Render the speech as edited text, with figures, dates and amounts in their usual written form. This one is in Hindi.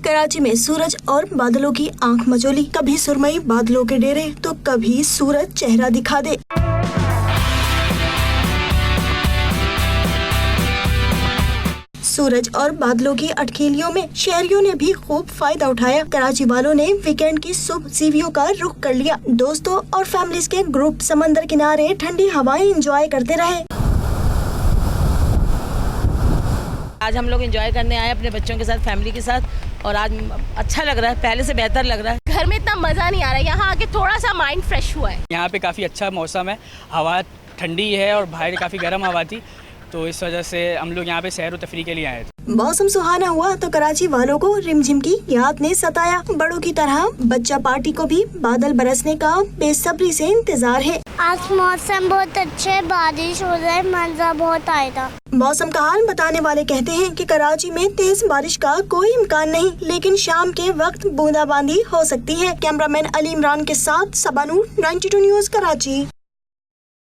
कराची में सूरज और बादलों की आंख मचोली, कभी सुरमई बादलों के डेरे तो कभी सूरज चेहरा दिखा दे। सूरज और बादलों की अटखेलियों में शहरियों ने भी खूब फायदा उठाया। कराची वालों ने वीकेंड की सुबह सीवियों का रुख कर लिया। दोस्तों और फैमिलीज के ग्रुप समंदर किनारे ठंडी हवाएं एंजॉय करते रहे। आज हम लोग एंजॉय करने आए अपने बच्चों के साथ, फैमिली के साथ, और आज अच्छा लग रहा है, पहले से बेहतर लग रहा है। घर में इतना मज़ा नहीं आ रहा है, यहाँ आके थोड़ा सा माइंड फ्रेश हुआ है। यहाँ पे काफ़ी अच्छा मौसम है, हवा ठंडी है और बाहर काफ़ी गर्म हवा थी, तो इस वजह से हम लोग यहाँ पे सैर व तफरी के लिए आए थे। मौसम सुहाना हुआ तो कराची वालों को रिमझिम की याद ने सताया। बड़ों की तरह बच्चा पार्टी को भी बादल बरसने का बेसब्री से इंतजार है। आज मौसम बहुत अच्छा है, बारिश हो रहा है, मजा बहुत आएगा। मौसम का हाल बताने वाले कहते हैं कि कराची में तेज बारिश का कोई इम्कान नहीं, लेकिन शाम के वक्त बूंदाबांदी हो सकती है। कैमरामैन अली इमरान के साथ सबा नूर, 92 न्यूज़ कराची।